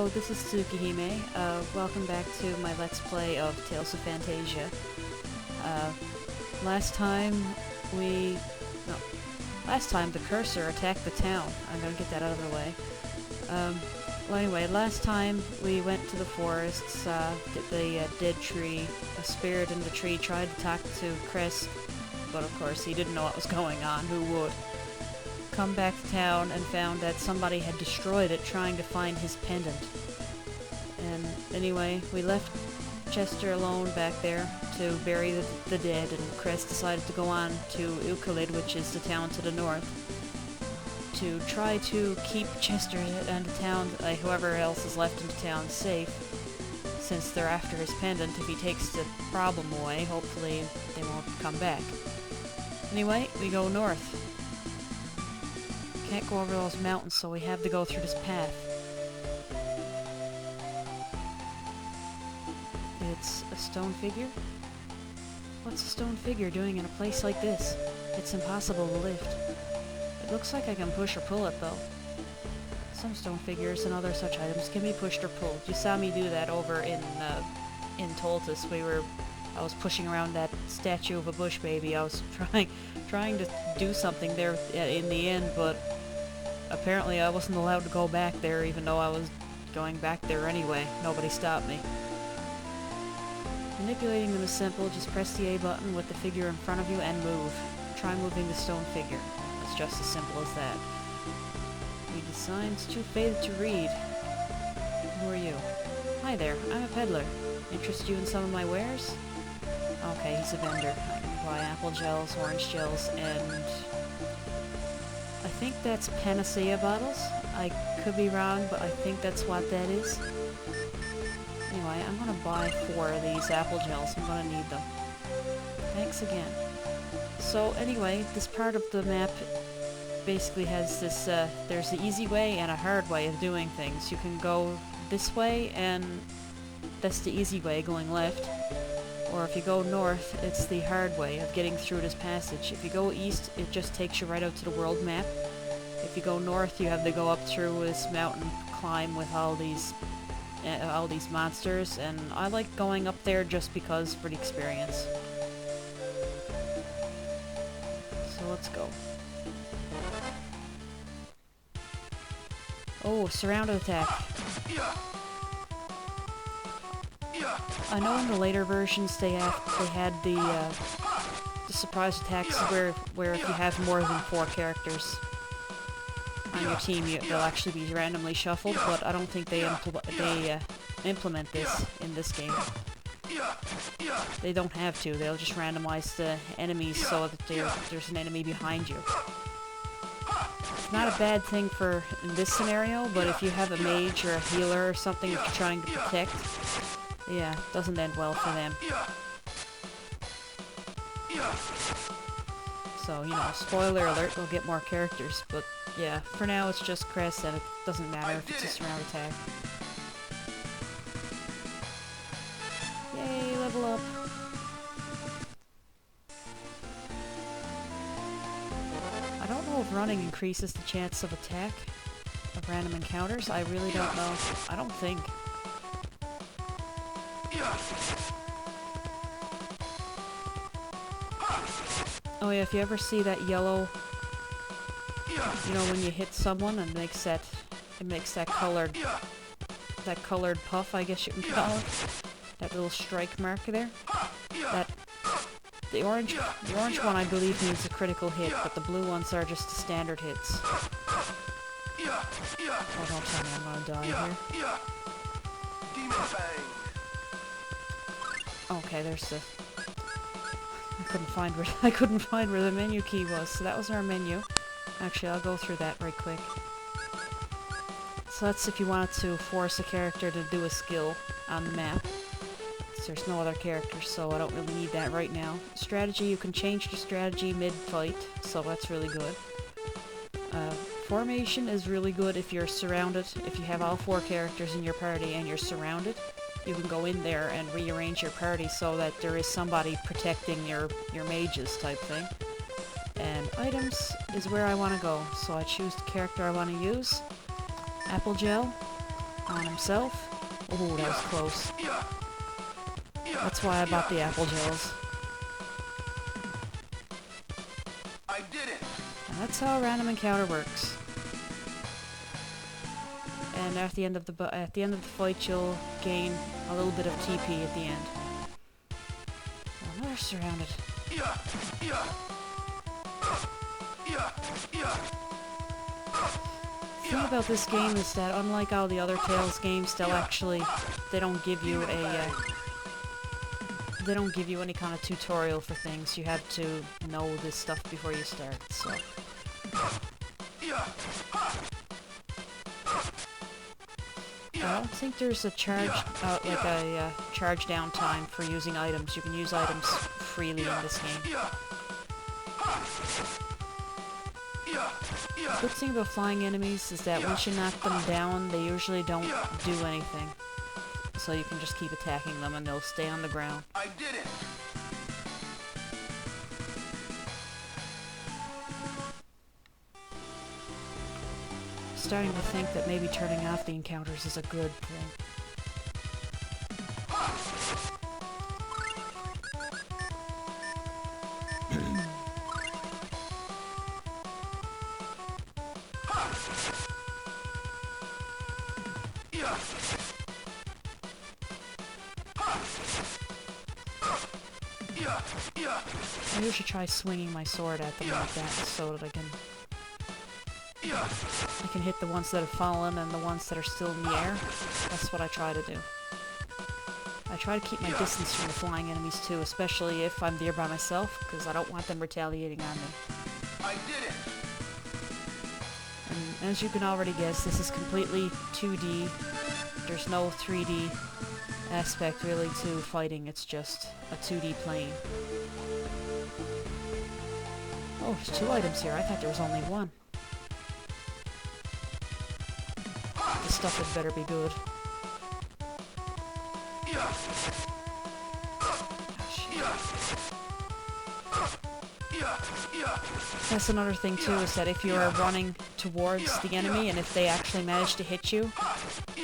Hello, this is Tsukihime. Welcome back to my Let's Play of Tales of Phantasia. Last time the cursor attacked the town. I'm gonna get that out of the way. Well anyway, last time we went to the forests, the dead tree. A spirit in the tree tried to talk to Chris, but of course he didn't know what was going on. Who would? Come back to town and found that somebody had destroyed it trying to find his pendant. And anyway, we left Chester alone back there to bury the dead, and Chris decided to go on to Euclid, which is the town to the north, to try to keep Chester and the town, whoever else is left in the town, safe, since they're after his pendant. If he takes the problem away, hopefully they won't come back. Anyway, we go north. Can't go over those mountains, so we have to go through this path. It's a stone figure? What's a stone figure doing in a place like this? It's impossible to lift. It looks like I can push or pull it, though. Some stone figures and other such items can be pushed or pulled. You saw me do that over in Toltus. I was pushing around that statue of a bush baby. I was trying to do something there in the end, but apparently I wasn't allowed to go back there, even though I was going back there anyway. Nobody stopped me. Manipulating them is simple. Just press the A button with the figure in front of you and move. Try moving the stone figure. It's just as simple as that. Read the signs. Too faded to read. Who are you? Hi there. I'm a peddler. Interest you in some of my wares? Okay, he's a vendor. I can buy apple gels, orange gels, and I think that's Phantasia bottles. I could be wrong, but I think that's what that is. Anyway, I'm gonna buy 4 of these apple gels. I'm gonna need them. Thanks again. So anyway, this part of the map basically has this, there's the easy way and a hard way of doing things. You can go this way, and that's the easy way, going left. Or if you go north, it's the hard way of getting through this passage. If you go east, it just takes you right out to the world map. If you go north, you have to go up through this mountain climb with all these monsters, and I like going up there just because for the experience. So let's go. Oh, surrounded attack. I know in the later versions they had the surprise attacks where if you have more than 4 characters on your team, they'll actually be randomly shuffled, but I don't think they implement this in this game. They don't have to. They'll just randomize the enemies so that there's an enemy behind you. It's not a bad thing in this scenario, but if you have a mage or a healer or something that you're trying to protect, yeah, it doesn't end well for them. So, you know, spoiler alert, we'll get more characters, but yeah, for now it's just Chris, and it doesn't matter if it's a surround attack. Yay, level up! I don't know if running increases the chance of attack of random encounters. I really don't know. I don't think. Oh yeah, if you ever see that yellow, you know, when you hit someone and it makes that colored puff, I guess you can call it. That little strike mark there. The orange one I believe means a critical hit, but the blue ones are just the standard hits. Oh, don't tell me I'm gonna die here. Okay, there's the... I couldn't find where the menu key was, so that was our menu. Actually, I'll go through that right quick. So that's if you wanted to force a character to do a skill on the map. So there's no other characters, so I don't really need that right now. Strategy, you can change the strategy mid-fight, so that's really good. Formation is really good if you're surrounded. If you have all 4 characters in your party and you're surrounded, you can go in there and rearrange your party so that there is somebody protecting your mages type thing. And items is where I want to go, so I choose the character I want to use. Apple gel. on himself. Ooh, that was close. That's why I bought the apple gels. I did it. And that's how a random encounter works. And at the end of the fight, you'll gain a little bit of TP at the end. Oh, now they're surrounded. The thing about this game is that unlike all the other Tales games, they don't give you any kind of tutorial for things. You have to know this stuff before you start, so. I don't think there's a charge down time for using items. You can use items freely in this game. The good thing about flying enemies is that once you knock them down, they usually don't do anything. So you can just keep attacking them and they'll stay on the ground. I did it. Starting to think that maybe turning off the encounters is a good thing. Maybe I should try swinging my sword at them like that so that I can hit the ones that have fallen and the ones that are still in the air. That's what I try to do. I try to keep my distance from the flying enemies too, especially if I'm there by myself, because I don't want them retaliating on me. I did it. And as you can already guess, this is completely 2D. There's no 3D aspect really to fighting, it's just a 2D plane. Oh, there's 2 items here. I thought there was only 1. This stuff had better be good. That's another thing too, is that if you're running towards the enemy and if they actually manage to hit you,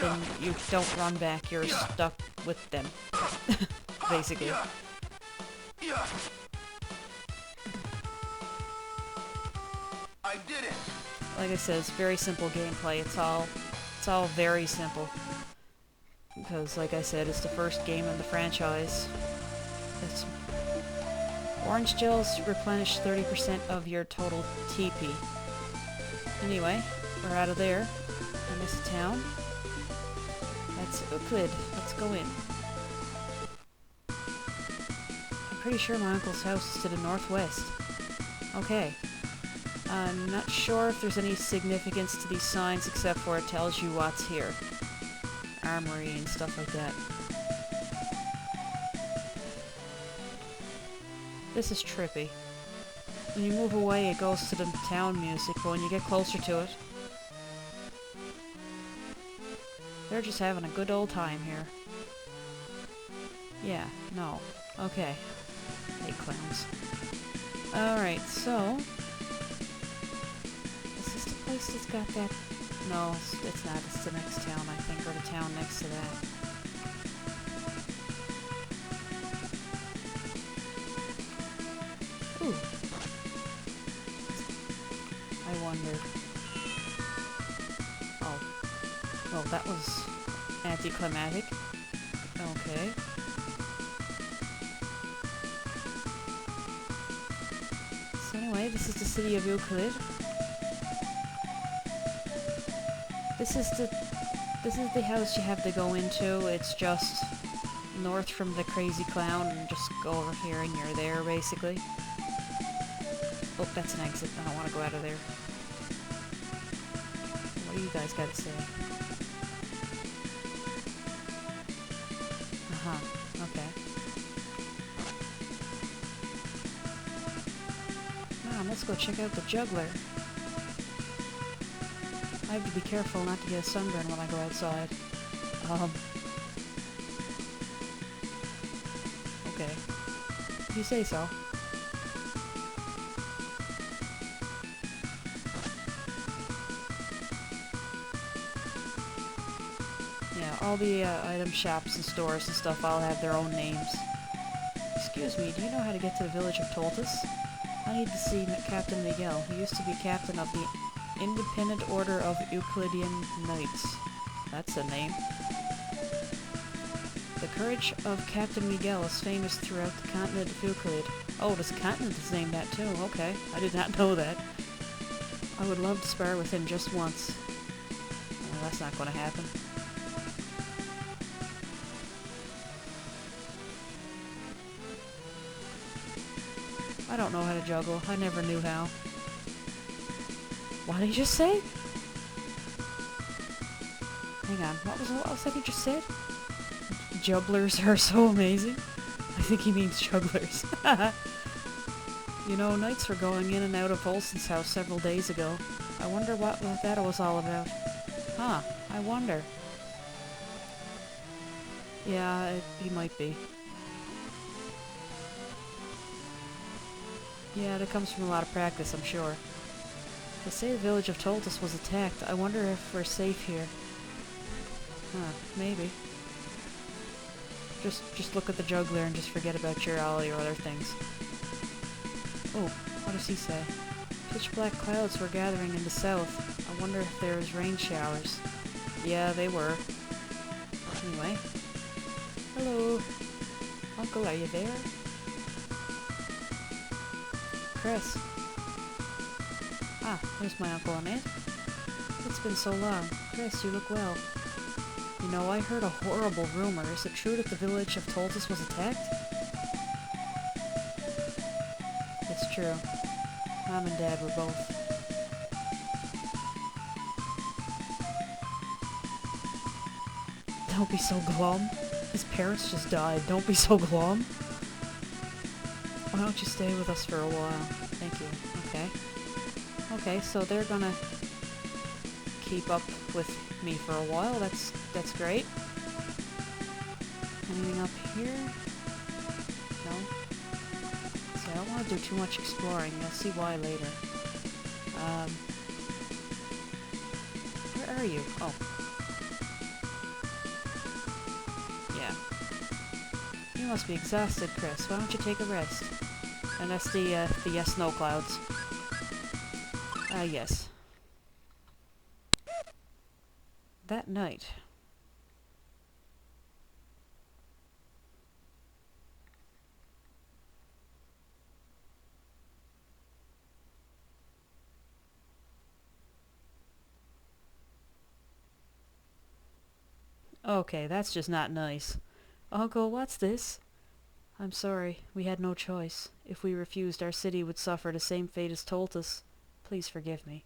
then you don't run back, you're stuck with them. Basically. I did it. Like I said, it's very simple gameplay. It's all very simple. Because, like I said, it's the first game in the franchise. Orange gels replenish 30% of your total TP. Anyway, we're out of there. And this town. That's Euclid. Let's go in. I'm pretty sure my uncle's house is to the northwest. Okay. I'm not sure if there's any significance to these signs except for it tells you what's here. Armory and stuff like that. This is trippy. When you move away, it goes to the town music, but when you get closer to it, they're just having a good old time here. Yeah, no. Okay. Hate clowns. Alright, so... is this the place that's got that... No, it's not. It's the next town, I think, or the town next to that. Ooh. I wonder... oh. Well, that was anticlimactic. Okay. So anyway, this is the city of Euclid. This is the house you have to go into. It's just north from the crazy clown, and just go over here and you're there, basically. Oh, that's an exit. I don't want to go out of there. What do you guys got to say? Uh-huh. Okay. Mom, let's go check out the juggler. I have to be careful not to get a sunburn when I go outside. Okay. If you say so. Yeah, all the item shops and stores and stuff all have their own names. Excuse me, do you know how to get to the village of Toltus? I need to see Captain Miguel. He used to be captain of the Independent Order of Euclidean Knights. That's a name. The courage of Captain Miguel is famous throughout the continent of Euclid. Oh, this continent is named that too. Okay, I did not know that. I would love to spar with him just once. Well, that's not going to happen. I don't know how to juggle. I never knew how. What did he just say? Hang on, what was that he just said? Jugglers are so amazing. I think he means jugglers. You know, knights were going in and out of Olsen's house several days ago. I wonder what that was all about. Huh, I wonder. Yeah, he might be. Yeah, that comes from a lot of practice, I'm sure. They say the village of Toltus was attacked. I wonder if we're safe here. Huh, maybe. Just look at the juggler and just forget about all your other things. Oh, what does he say? Pitch black clouds were gathering in the south. I wonder if there was rain showers. Yeah, they were. Anyway. Hello. Uncle, are you there? Chris. Ah, there's my uncle and aunt. It's been so long. Chris, you look well. You know, I heard a horrible rumor. Is it true that the village of Toltus was attacked? It's true. Mom and Dad were both. Don't be so glum. His parents just died. Don't be so glum. Why don't you stay with us for a while? Thank you. Okay. Okay, so they're gonna keep up with me for a while. That's great. Anything up here? No? See, I don't want to do too much exploring. You'll see why later. Where are you? Oh. Yeah. You must be exhausted, Chris. Why don't you take a rest? And that's the yes snow clouds. Yes. That night. Okay, that's just not nice. Uncle, what's this? I'm sorry, we had no choice. If we refused, our city would suffer the same fate as Toltus. Please forgive me.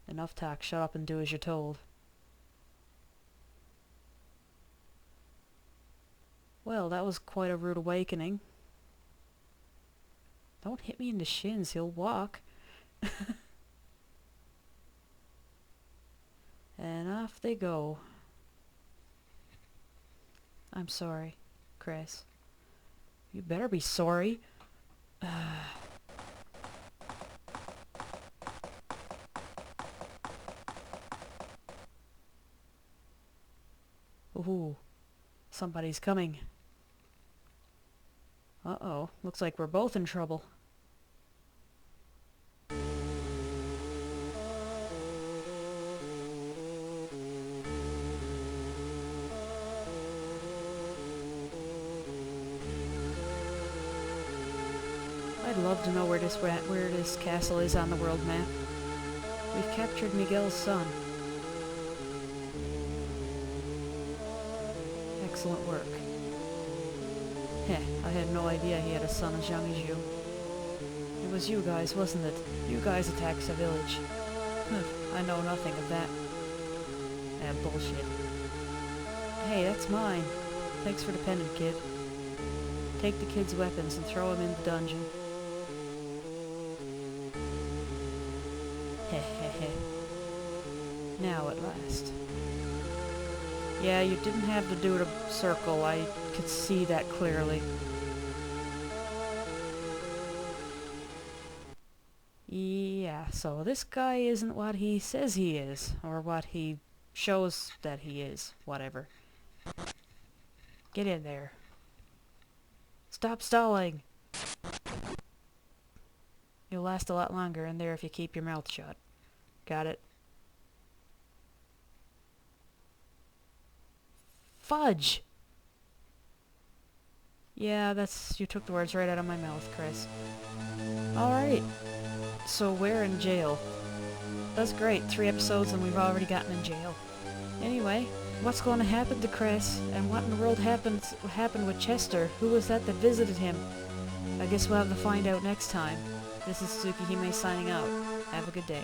Enough talk, shut up and do as you're told. Well, that was quite a rude awakening. Don't hit me in the shins, he'll walk. And off they go. I'm sorry, Chris. You better be sorry. Ooh, somebody's coming. Uh-oh, looks like we're both in trouble. I'd love to know where this castle is on the world map. We've captured Miguel's son. Excellent work. Heh, I had no idea he had a son as young as you. It was you guys, wasn't it? You guys attacked the village. I know nothing of that. Bullshit. Hey, that's mine. Thanks for the pendant, kid. Take the kid's weapons and throw him in the dungeon. Hehehe. Now at last. Yeah, you didn't have to do the circle. I could see that clearly. Yeah, so this guy isn't what he says he is, or what he shows that he is. Whatever. Get in there. Stop stalling! You'll last a lot longer in there if you keep your mouth shut. Got it? Fudge! Yeah, you took the words right out of my mouth, Chris. Alright. So we're in jail. That's great. 3 episodes and we've already gotten in jail. Anyway, what's going to happen to Chris? And what in the world happened with Chester? Who was that visited him? I guess we'll have to find out next time. This is Tsukihime signing out. Have a good day.